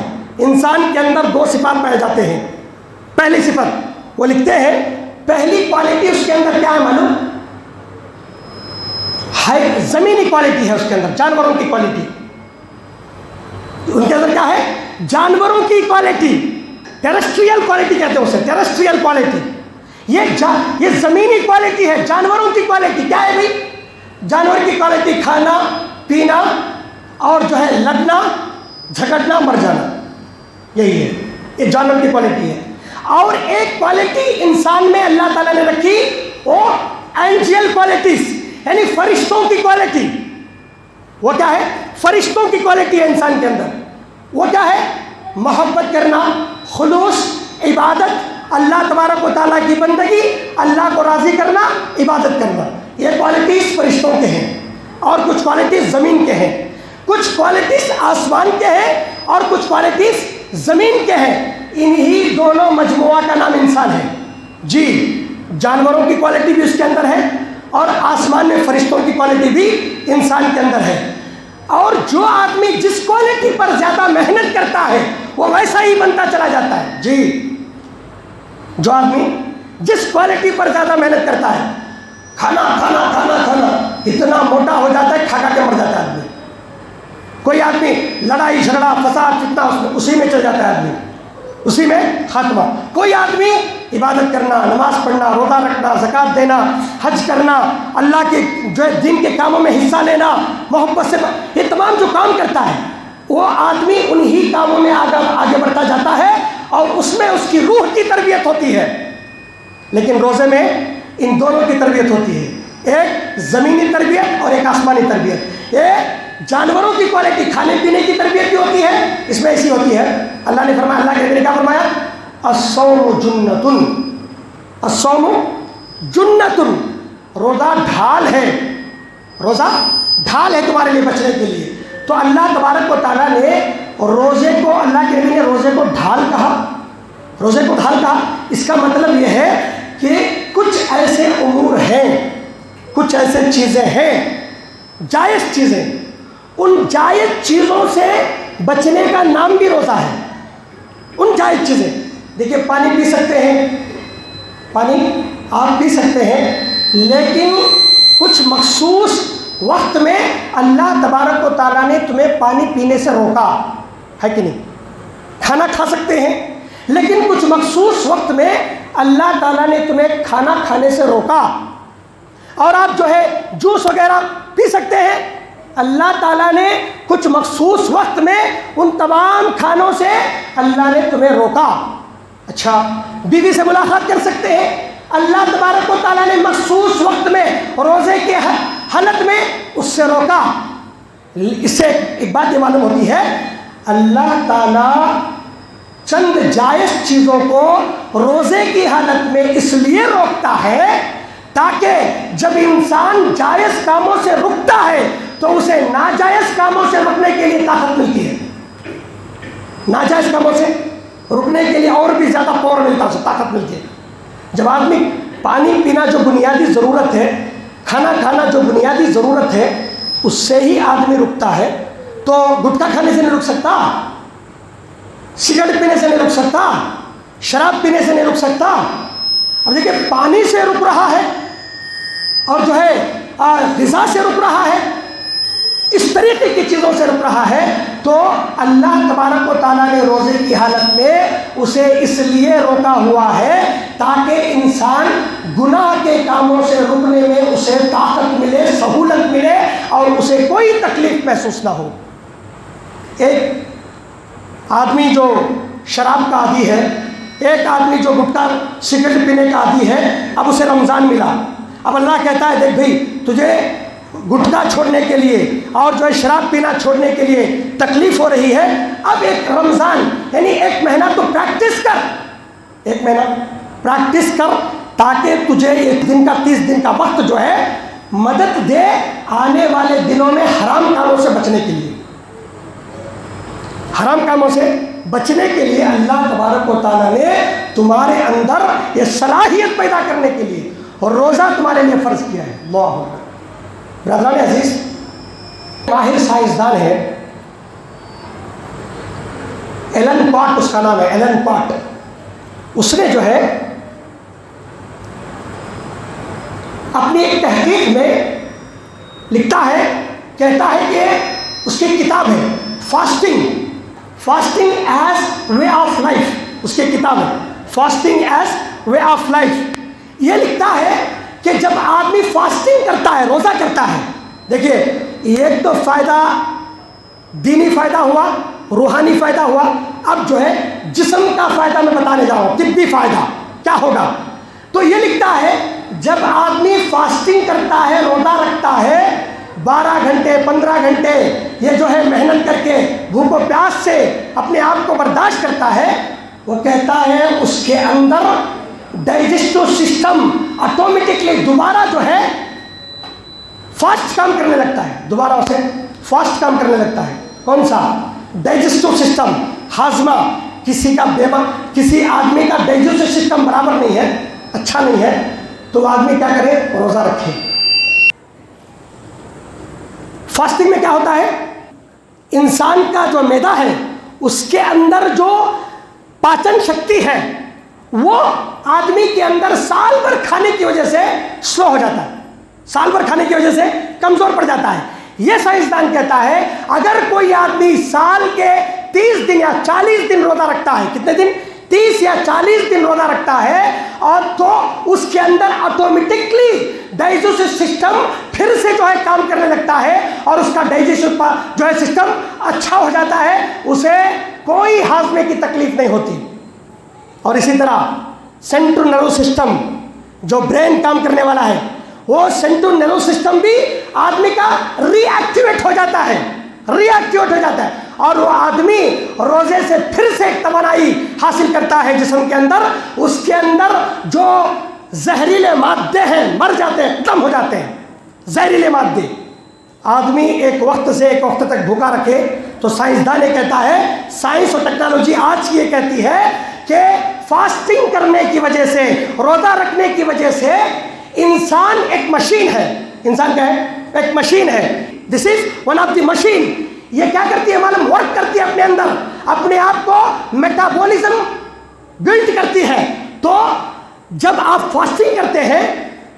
انسان کے اندر 2 صفات پائے جاتے ہیں۔ پہلی صفت وہ لکھتے ہیں، پہلی کوالٹی اس کے اندر کیا ہے معلوم؟ زمینی کوالٹی ہے اس کے اندر، جانوروں کی کوالٹی۔ ان کے اندر کیا ہے؟ جانوروں کی کوالٹی، ٹیرسٹریل کوالٹی کہتے ہیں اسے، ٹیرسٹریل کوالٹی۔ یہ زمینی کوالٹی ہے، جانوروں کی کوالٹی کیا ہے بھائی؟ جانور کی کوالٹی کھانا پینا اور جو ہے لڑنا جھگڑنا مر جانا، یہی ہے، یہ جانور کی کوالٹی ہے۔ اور ایک کوالٹی انسان میں اللہ تعالیٰ نے رکھی، وہ اینجل کوالٹیز، یعنی فرشتوں کی کوالٹی۔ وہ کیا ہے؟ فرشتوں کی کوالٹی ہے انسان کے اندر۔ وہ کیا ہے؟ محبت کرنا، خلوص، عبادت، اللہ تبارک و تعالیٰ کی بندگی، اللہ کو راضی کرنا، عبادت کرنا۔ یہ کوالٹیز فرشتوں کے ہیں، اور کچھ کوالٹیز زمین کے ہیں، کچھ کوالٹیز آسمان کے ہیں، اور کچھ کوالٹیز زمین کے ہیں۔ انہی دونوں مجموعہ کا نام انسان ہے۔ جی جانوروں کی کوالٹی بھی اس کے اندر ہے، اور آسمان میں فرشتوں کی کوالٹی بھی انسان کے اندر ہے۔ اور جو آدمی جس کوالٹی پر زیادہ محنت کرتا ہے وہ ویسا ہی بنتا چلا جاتا ہے۔ جی جو آدمی جس کوالٹی پر زیادہ محنت کرتا ہے، کھانا کھانا کھانا کھانا، اتنا موٹا ہو جاتا ہے، کھا کھا کے مر جاتا ہے آدمی۔ کوئی آدمی لڑائی جھگڑا فساد فتنہ اسی میں چل جاتا ہے آدمی، اسی میں خاتمہ۔ کوئی آدمی عبادت کرنا، نماز پڑھنا، روزہ رکھنا، زکوٰۃ دینا، حج کرنا، اللہ کے جو ہے دین کے کاموں میں حصہ لینا، محبت سے، یہ تمام جو کام کرتا ہے وہ آدمی انہی کاموں میں آگے بڑھتا جاتا ہے، اور اس میں اس کی روح کی تربیت ہوتی ہے۔ لیکن روزے میں ان دونوں کی تربیت ہوتی ہے، ایک زمینی تربیت اور ایک آسمانی تربیت۔ ایک جانوروں کی کوالٹی، کھانے پینے کی تربیت بھی ہوتی ہے، اس میں ایسی ہوتی ہے. اللہ نے فرمایا، اللہ کے نبی نے کیا فرمایا؟ الصوم جنتن، الصوم جنتن، روزہ ڈھال ہے، روزہ ڈھال ہے تمہارے لیے بچنے کے لیے. تو اللہ تبارک و تعالیٰ نے روزے کو، اللہ کے نبی نے روزے کو ڈھال کہا، روزے کو ڈھال کہا. اس کا مطلب یہ ہے کہ کچھ ایسے امور ہیں، کچھ ایسے چیزیں ہیں، جائز چیزیں، ان جائز چیزوں سے بچنے کا نام بھی روزہ ہے. ان جائز چیزیں، دیکھیے پانی پی سکتے ہیں، پانی آپ پی سکتے ہیں، لیکن کچھ مخصوص وقت میں اللہ تبارک و تعالیٰ نے تمہیں پانی پینے سے روکا ہے کہ نہیں؟ کھانا کھا سکتے ہیں، لیکن کچھ مخصوص وقت میں اللہ تعالیٰ نے تمہیں کھانا کھانے سے روکا. اور آپ جو ہے جوس وغیرہ پی سکتے ہیں، اللہ تعالیٰ نے کچھ مخصوص وقت میں ان تمام کھانوں سے اللہ نے تمہیں روکا. اچھا، بیوی سے ملاقات کر سکتے ہیں، اللہ تبارک و تعالیٰ نے مخصوص وقت میں روزے کے حالت میں اس سے روکا. اس سے ایک بات یہ معلوم ہوتی ہے، اللہ تعالیٰ چند جائز چیزوں کو روزے کی حالت میں اس لیے روکتا ہے تاکہ جب انسان جائز کاموں سے رکتا ہے تو اسے ناجائز کاموں سے رکنے کے لیے طاقت ملتی ہے. ناجائز کاموں سے رکنے کے لیے اور بھی زیادہ پاور ملتا ہے، اسے طاقت ملتی ہے. جب آدمی پانی پینا جو بنیادی ضرورت ہے، کھانا کھانا جو بنیادی ضرورت ہے، اس سے ہی آدمی رکتا ہے، تو گٹکا کھانے سے نہیں رک سکتا، سگریٹ پینے سے نہیں رک سکتا، شراب پینے سے نہیں رک سکتا. اب دیکھیں پانی سے رک رہا ہے اور جو ہے غذا سے رک رہا ہے، اس طریقے کی چیزوں سے رک رہا ہے، تو اللہ تبارک و تعالیٰ نے روزے کی حالت میں اسے اس لیے روکا ہوا ہے تاکہ انسان گناہ کے کاموں سے رکنے میں اسے طاقت ملے، سہولت ملے اور اسے کوئی تکلیف محسوس نہ ہو. ایک آدمی جو شراب کا عادی ہے، ایک آدمی جو گٹکا سگریٹ پینے کا عادی ہے، اب اسے رمضان ملا. اب اللہ کہتا ہے، دیکھ بھائی تجھے گٹکا چھوڑنے کے لیے اور جو ہے شراب پینا چھوڑنے کے لیے تکلیف ہو رہی ہے، اب ایک رمضان یعنی ایک مہینہ تو پریکٹس کر، ایک مہینہ پریکٹس کر تاکہ تجھے ایک دن کا 30 دن کا وقت جو ہے مدد دے آنے والے دنوں میں حرام کاموں سے بچنے کے لیے. حرام کاموں سے بچنے کے لیے اللہ تبارک و تعالیٰ نے تمہارے اندر یہ صلاحیت پیدا کرنے کے لیے اور روزہ تمہارے لیے فرض کیا ہے. اللہ اکبر. برادران عزیز، ماہر سائنسدان ہے ایلن پاٹ، اس کا نام ہے ایلن پاٹ. اس نے جو ہے اپنی ایک تحقیق میں لکھتا ہے، کہتا ہے کہ اس کی کتاب ہے fasting as way of life. اس کی کتاب ہے fasting as way of life. یہ لکھتا ہے کہ جب آدمی فاسٹنگ کرتا ہے، روزہ کرتا ہے، دیکھیے ایک تو فائدہ دینی فائدہ ہوا، روحانی فائدہ ہوا. اب جو ہے جسم کا فائدہ میں بتانے جا رہا ہوں، طبی فائدہ کیا ہوگا. تو یہ لکھتا ہے جب آدمی فاسٹنگ کرتا ہے، روزہ رکھتا ہے، 12 گھنٹے 15 گھنٹے یہ جو ہے محنت کر کے بھوک و پیاس سے اپنے آپ کو برداشت کرتا ہے، وہ کہتا ہے اس کے اندر ڈائجسٹو سسٹم آٹومیٹکلی دوبارہ جو ہے فاسٹ کام کرنے لگتا ہے، دوبارہ اسے فاسٹ کام کرنے لگتا ہے. کون سا؟ ڈائجسٹو سسٹم، ہاضمہ. کسی آدمی کا ڈائجسٹو سسٹم برابر نہیں ہے، اچھا نہیں ہے، تو آدمی کیا کرے؟ روزہ رکھے. فاسٹنگ میں کیا ہوتا ہے؟ انسان کا جو معدہ ہے اس کے اندر جو پاچن شکتی ہے وہ آدمی کے اندر سال بھر کھانے کی وجہ سے سلو ہو جاتا ہے، سال بھر کھانے کی وجہ سے کمزور پڑ جاتا ہے. یہ سائنسدان کہتا ہے اگر کوئی آدمی سال کے 30 دن یا 40 دن روزہ رکھتا ہے، کتنے دن؟ 30 یا 40 دن روزہ رکھتا ہے، اور تو اس کے اندر آٹومیٹکلی ڈائجسٹو سسٹم پھر سے جو ہے کام کرنے لگتا ہے اور اس کا ڈائجسٹو جو ہے سسٹم اچھا ہو جاتا ہے، اسے کوئی ہاضمے کی تکلیف نہیں ہوتی. اور اسی طرح سینٹرل نروس سسٹم جو برین کام کرنے والا ہے وہ سینٹرل نروس سسٹم بھی آدمی کا ری ایکٹیویٹ ہو جاتا ہے، اور وہ آدمی روزے سے پھر سے ایک توانائی حاصل کرتا ہے جسم کے اندر. اس کے اندر جو زہریلے مادے ہیں مر جاتے ہیں، ختم ہو جاتے ہیں زہریلے مادے. آدمی ایک وقت سے ایک وقت تک بھوکا رکھے تو سائنسدان یہ کہتا ہے، سائنس اور ٹیکنالوجی آج کی یہ کہتی ہے کہ فاسٹنگ کرنے کی وجہ سے، روزہ رکھنے کی وجہ سے انسان ایک مشین ہے. انسان کیا ہے؟ ایک مشین ہے. This is one of the machine. یہ کیا کرتی ہے معلوم؟ ورک کرتی ہے اپنے اندر، اپنے آپ کو میٹابولزم بلڈ کرتی ہے. تو جب آپ فاسٹنگ کرتے ہیں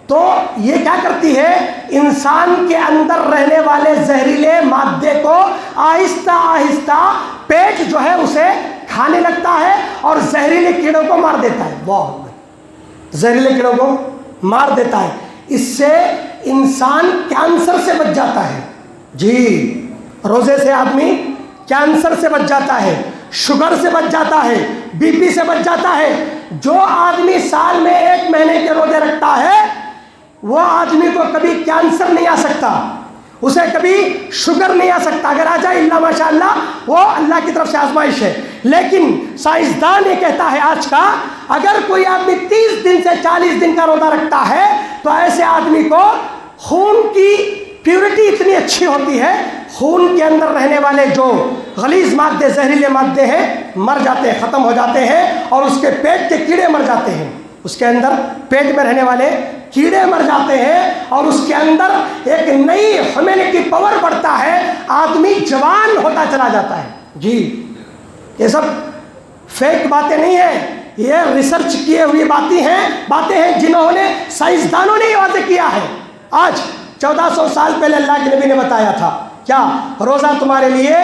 تو یہ کیا کرتی ہے؟ انسان کے اندر رہنے والے زہریلے مادے کو آہستہ آہستہ پیٹ جو ہے اسے کھانے لگتا ہے اور زہریلے کیڑوں کو مار دیتا ہے. بہت زہریلے کیڑوں کو مار دیتا ہے. اس سے انسان کینسر سے بچ جاتا ہے. جی، روزے سے آدمی کینسر سے بچ جاتا ہے، شوگر سے بچ جاتا ہے، بی پی سے بچ جاتا ہے. جو آدمی سال میں 1 مہینے کے روزے رکھتا ہے وہ آدمی کو کبھی کینسر نہیں آ سکتا، اسے کبھی شوگر نہیں آ سکتا. اگر آ جائے اللہ ماشاء اللہ، وہ اللہ کی طرف سے آزمائش ہے. لیکن سائنسدان یہ کہتا ہے آج کا، اگر کوئی آدمی 30 دن سے 40 دن کا روزہ رکھتا ہے تو ایسے آدمی کو خون کی پیورٹی اتنی اچھی ہوتی ہے، خون کے اندر رہنے والے جو غلیظ مادے، زہریلے مادے ہیں مر جاتے ہیں، ختم ہو جاتے ہیں، اور اس کے پیٹ کے کیڑے مر جاتے ہیں. اس کے اندر پیٹ میں رہنے والے کیڑے مر جاتے ہیں اور اس کے اندر ایک نئی ہیومینٹی پاور بڑھتا ہے، آدمی جوان ہوتا چلا جاتا ہے. جی، یہ سب فیک باتیں نہیں ہیں، یہ ریسرچ کیے ہوئی باتیں ہیں جنہوں نے، سائنسدانوں نے یہ واضح کیا ہے. آج 1400 سال پہلے اللہ کے نبی نے بتایا تھا کیا؟ روزہ تمہارے لیے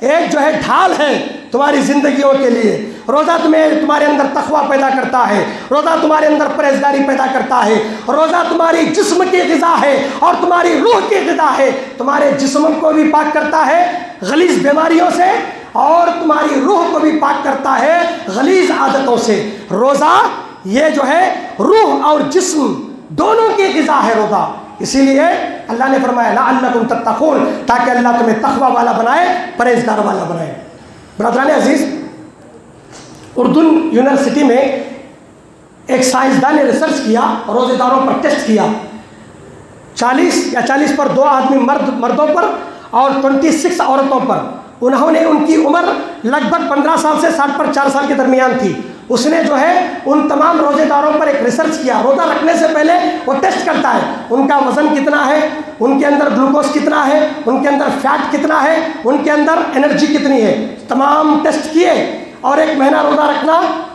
ایک جو ہے ڈھال ہے تمہاری زندگیوں کے لیے. روزہ تمہارے اندر تقویٰ پیدا کرتا ہے، روزہ تمہارے اندر پرہیزگاری پیدا کرتا ہے، روزہ تمہاری جسم کی غذا ہے اور تمہاری روح کی غذا ہے. تمہارے جسم کو بھی پاک کرتا ہے غلیظ بیماریوں سے اور تمہاری روح کو بھی پاک کرتا ہے غلیظ عادتوں سے. روزہ یہ جو ہے روح اور جسم دونوں کی غذا ہے روزہ. اسی لیے اللہ نے فرمایا لعلکم تتقون، تاکہ اللہ تمہیں تقویٰ والا بنائے، پرہیزگار والا بنائے. برادران عزیز، اردن یونیورسٹی میں ایک سائنسدان نے ریسرچ کیا، روزے داروں پر ٹیسٹ کیا. 40 پر 2 آدمی مردوں پر اور 26 عورتوں پر. انہوں نے، ان کی عمر لگ بھگ 15 سال سے 60 پر 4 سال کے درمیان تھی. اس نے جو ہے ان تمام روزے داروں پر ایک ریسرچ کیا. روزہ رکھنے سے پہلے وہ ٹیسٹ کرتا ہے ان کا وزن کتنا ہے، ان کے اندر گلوکوز کتنا ہے، ان کے اندر فیٹ کتنا ہے، ان کے اندر انرجی کتنی ہے. تمام ٹیسٹ کیے اور 1 مہینہ روزہ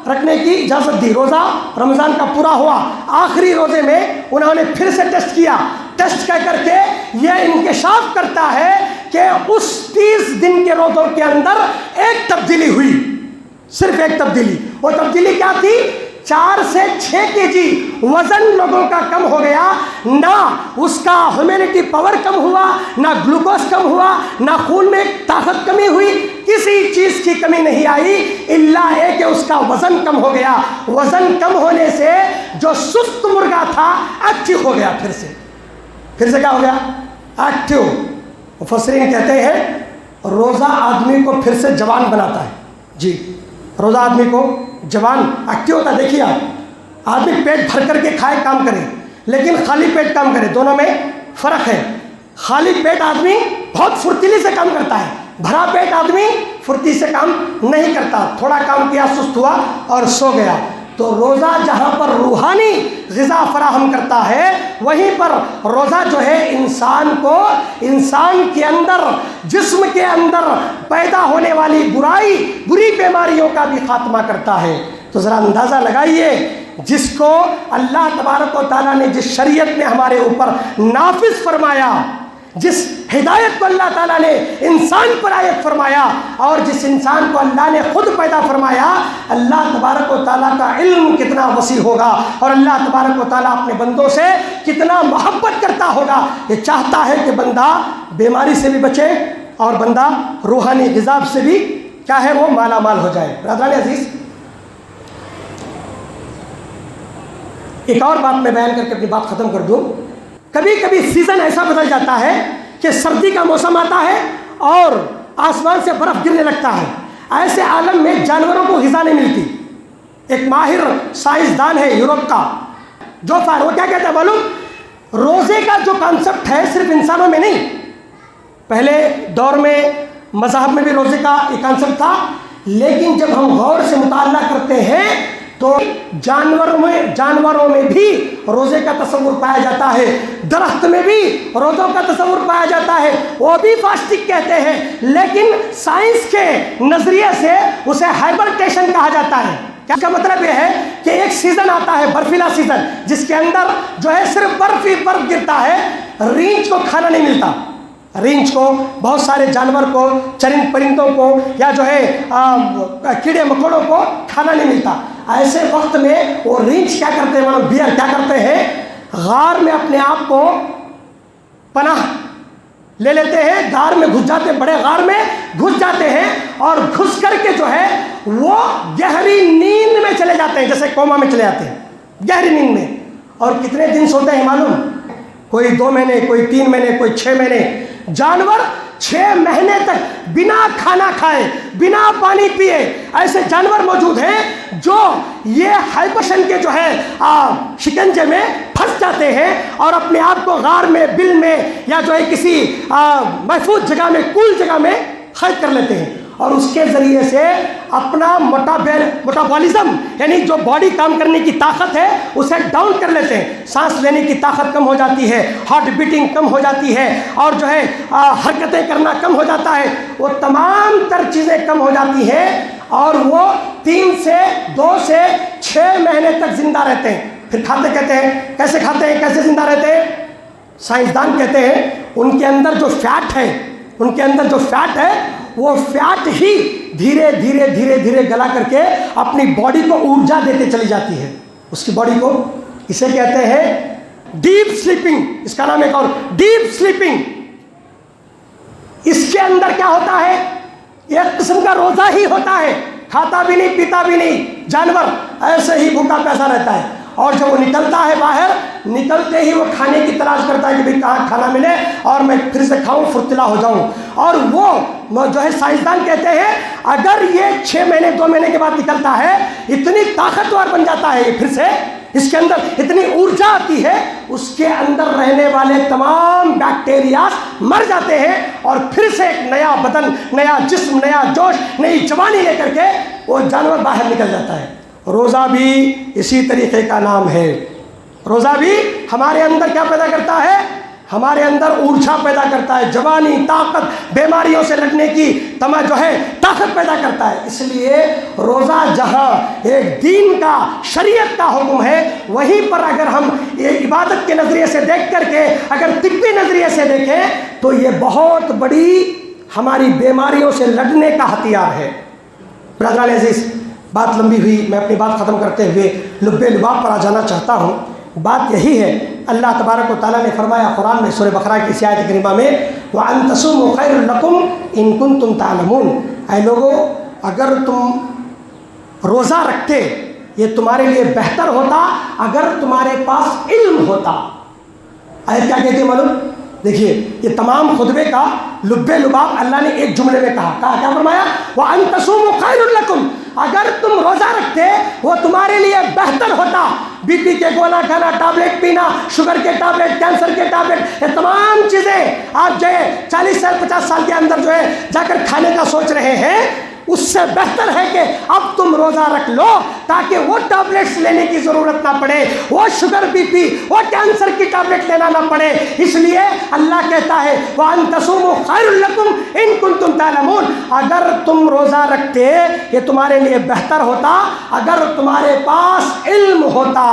رکھنے کی اجازت دی. روزہ رمضان کا پورا ہوا. آخری روزے میں انہوں نے پھر سے ٹیسٹ کیا. ٹیسٹ کر کے یہ انکشاف کرتا ہے کہ اس 30 دن کے روزوں کے اندر ایک تبدیلی ہوئی، صرف ایک تبدیلی. وہ تبدیلی کیا تھی؟ 4 سے 6 kg وزن لوگوں کا کم ہو گیا. نہ اس کا ہیومینٹی پاور کم ہوا، نہ گلوکوز کم ہوا، نہ خون میں طاقت کمی ہوئی، کسی چیز کی کمی نہیں آئی، الا یہ کہ اس کا وزن کم ہو گیا. وزن کم ہونے سے جو سست مرغا تھا ایکٹیو ہو گیا. پھر سے کیا ہو گیا؟ ایکٹیو. مفسرین کہتے ہیں روزہ آدمی کو پھر سے جوان بناتا ہے. جی، روزہ آدمی کو جوان ایکٹیو ہوتا ہے. دیکھیے آپ، آدمی پیٹ بھر کر کے کھائے کام کرے لیکن خالی پیٹ کام کرے، دونوں میں فرق ہے. خالی پیٹ آدمی بہت پھرتیلی سے کام کرتا ہے، بھرا پیٹ آدمی پھرتی سے کام نہیں کرتا، تھوڑا کام کیا سست ہوا اور سو گیا. تو روزہ جہاں پر روحانی غذا فراہم کرتا ہے، وہیں پر روزہ جو ہے انسان کے اندر، جسم کے اندر پیدا ہونے والی بری بیماریوں کا بھی خاتمہ کرتا ہے. تو ذرا اندازہ لگائیے، جس کو اللہ تبارک و تعالیٰ نے جس شریعت میں ہمارے اوپر نافذ فرمایا، جس ہدایت کو اللہ تعالیٰ نے انسان پر عائد فرمایا اور جس انسان کو اللہ نے خود پیدا فرمایا، اللہ تبارک و تعالیٰ کا علم کتنا وسیع ہوگا اور اللہ تبارک و تعالیٰ اپنے بندوں سے کتنا محبت کرتا ہوگا. یہ چاہتا ہے کہ بندہ بیماری سے بھی بچے اور بندہ روحانی غذا سے بھی کیا ہے وہ مالا مال ہو جائے. برادران عزیز، ایک اور بات میں بیان کر کے اپنی بات ختم کر دوں. کبھی کبھی سیزن ایسا بدل جاتا ہے کہ سردی کا موسم آتا ہے اور آسمان سے برف گرنے لگتا ہے. ایسے عالم میں جانوروں کو غذا نہیں ملتی. ایک ماہر سائنسدان ہے یورپ کا جو وہ کیا کہتا ہے معلوم؟ روزے کا جو کانسیپٹ ہے صرف انسانوں میں نہیں، پہلے دور میں مذہب میں بھی روزے کا ایک کانسیپٹ تھا، لیکن جب ہم غور سے مطالعہ کرتے ہیں تو جانوروں میں بھی روزے کا تصور پایا جاتا ہے، درخت میں بھی روزوں کا تصور پایا جاتا ہے، وہ بھی فاسٹنگ کہتے ہیں، لیکن سائنس کے نظریے سے اسے ہائبرٹیشن کہا جاتا ہے. کیا کا مطلب یہ ہے کہ ایک سیزن آتا ہے برفیلا سیزن، جس کے اندر جو ہے صرف برف ہی برف گرتا ہے، ریچھ کو کھانا نہیں ملتا. ریچھ کو، بہت سارے جانور کو، چرند پرندوں کو یا جو ہے کیڑے مکوڑوں کو کھانا نہیں ملتا. ایسے وقت میں وہ ریچھ کیا کرتے ہیں، بیئر کیا کرتے ہیں، غار میں اپنے آپ کو پناہ لے لیتے ہیں، غار میں گھس جاتے ہیں، بڑے غار میں گھس جاتے ہیں اور گھس کر کے جو ہے وہ گہری نیند میں چلے جاتے ہیں، جیسے کوما میں چلے جاتے ہیں گہری نیند میں. اور کتنے دن سوتے ہیں معلوم؟ کوئی 2 مہینے، کوئی 3 مہینے، کوئی 6 مہینے. جانور 6 مہینے تک بنا کھانا کھائے، بنا پانی پیے ایسے جانور موجود ہیں جو یہ ہائبرشن کے جو ہے شکنجے میں پھنس جاتے ہیں اور اپنے آپ کو غار میں، بل میں یا جو ہے کسی محفوظ جگہ میں، کول جگہ میں قید کر لیتے ہیں اور اس کے ذریعے سے اپنا میٹابولزم یعنی جو باڈی کام کرنے کی طاقت ہے اسے ڈاؤن کر لیتے ہیں. سانس لینے کی طاقت کم ہو جاتی ہے، ہارٹ بیٹنگ کم ہو جاتی ہے اور جو ہے حرکتیں کرنا کم ہو جاتا ہے. وہ تمام تر چیزیں کم ہو جاتی ہیں اور وہ 2 سے 6 مہینے تک زندہ رہتے ہیں. پھر کھاتے کہتے ہیں، کیسے کھاتے ہیں، کیسے زندہ رہتے ہیں؟ سائنسدان کہتے ہیں ان کے اندر جو فیٹ ہے وہ فیٹ ہی دھیرے دھیرے گلا کر کے اپنی باڈی کو ارجا دیتے چلی جاتی ہے. اس کی باڈی کو، اسے کہتے ہیں ڈیپ سلیپنگ، اس کا نام ایک اور ڈیپ سلیپنگ. اس کے اندر کیا ہوتا ہے؟ ایک قسم کا روزہ ہی ہوتا ہے، کھاتا بھی نہیں پیتا بھی نہیں، جانور ایسے ہی بھوکا پیسا رہتا ہے اور جب وہ نکلتا ہے باہر، نکلتے ہی وہ کھانے کی تلاش کرتا ہے کہ بھئی کہاں کھانا ملے اور میں پھر سے کھاؤں، فرتلا ہو جاؤں. اور وہ جو ہے سائنسدان کہتے ہیں اگر یہ 6 مہینے 2 مہینے کے بعد نکلتا ہے، اتنی طاقتور بن جاتا ہے یہ، پھر سے اس کے اندر اتنی ارجا آتی ہے، اس کے اندر رہنے والے تمام بیکٹیریاز مر جاتے ہیں اور پھر سے ایک نیا بدن، نیا جسم، نیا جوش، نئی جوانی لے کر کے وہ جانور باہر نکل جاتا ہے. روزہ بھی اسی طریقے کا نام ہے. روزہ بھی ہمارے اندر کیا پیدا کرتا ہے؟ ہمارے اندر اورجا پیدا کرتا ہے، جوانی، طاقت، بیماریوں سے لڑنے کی جو ہے طاقت پیدا کرتا ہے. اس لیے روزہ جہاں ایک دین کا، شریعت کا حکم ہے، وہیں پر اگر ہم یہ عبادت کے نظریے سے دیکھ کر کے اگر طبی نظریے سے دیکھیں تو یہ بہت بڑی ہماری بیماریوں سے لڑنے کا ہتھیار ہے. برادران عزیز، بات لمبی ہوئی، میں اپنی بات ختم کرتے ہوئے لب لباب پر آ جانا چاہتا ہوں. بات یہی ہے، اللہ تبارک و تعالیٰ نے فرمایا قرآن میں سورہ بقرہ کی اس آیت کریمہ میں وَأَن تَصُومُوا خَيْرٌ لَكُمْ إِن كُنتُمْ تَعْلَمُونَ. اے لوگو، اگر تم روزہ رکھتے یہ تمہارے لیے بہتر ہوتا اگر تمہارے پاس علم ہوتا. آیت کیا کہتی ہے معلوم؟ دیکھیے، یہ تمام خطبے کا لب لباب اللہ نے ایک جملے میں کہا. کیا فرمایا؟ وَأَن تَصُومُوا خَيْرٌ لَكُمْ. اگر تم روزہ رکھتے وہ تمہارے لیے بہتر ہوتا. بی پی کے گولا کھانا، ٹیبلٹ پینا، شوگر کے ٹیبلٹ، کینسر کے ٹیبلٹ، یہ تمام چیزیں آپ جو ہے 40 سال 50 سال کے اندر جو ہے جا کر کھانے کا سوچ رہے ہیں، اس سے بہتر ہے کہ اب تم روزہ رکھ لو تاکہ وہ ٹیبلٹس لینے کی ضرورت نہ پڑے، وہ شوگر، بی پی، وہ کینسر کی ٹیبلٹ لینا نہ پڑے. اس لیے اللہ کہتا ہے وَأَن تَصُومُوا خَيْرٌ لَكُمْ إِن كُنتُمْ تَعْلَمُونَ. اگر تم روزہ رکھتے یہ تمہارے لیے بہتر ہوتا اگر تمہارے پاس علم ہوتا.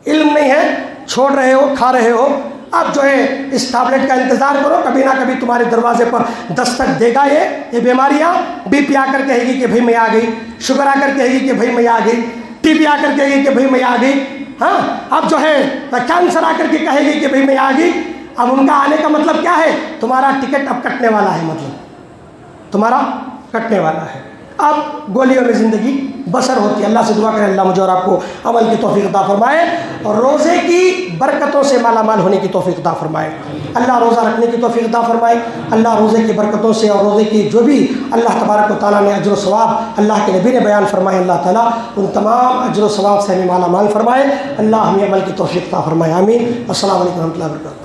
علم نہیں ہے، چھوڑ رہے ہو، کھا رہے ہو، اب جو ہے اس ٹیبلٹ کا انتظار کرو، کبھی نہ کبھی تمہارے دروازے پر دستک دے گا. یہ بیماریاں، بی پی آ کر کہے گی کہ بھائی میں آ گئی، شوگر آ کر کہے گی کہ بھائی میں آ گئی، ٹی بی آ کر کہے گی کہ بھائی میں آ گئی، ہاں اب جو ہے کینسر آ کر کے کہے گی کہ بھائی میں آ گئی. اب ان کا آنے کا مطلب کیا ہے؟ تمہارا ٹکٹ اب کٹنے والا ہے، مطلب تمہارا کٹنے والا ہے. اب گولیوں میں زندگی بسر ہوتی ہے۔ اللہ سے دعا کریں اللہ مجھے اور آپ کو عمل کی توفیق عطا فرمائے اور روزے کی برکتوں سے مالا مال ہونے کی توفیق عطا فرمائے۔ اللہ روزہ رکھنے کی توفیق عطا فرمائے۔ اللہ روزے کی برکتوں سے اور روزے کی جو بھی اللہ تبارک و تعالیٰ نے اجر و ثواب اللہ کے نبی نے بیان فرمائے، اللہ تعالیٰ ان تمام اجر و ثواب سے ہمیں مالا مال فرمائے۔ اللہ ہمیں عمل کی توفیق عطا فرمائے، آمین۔ السلام علیکم و رحمۃ اللہ وبرکاتہ۔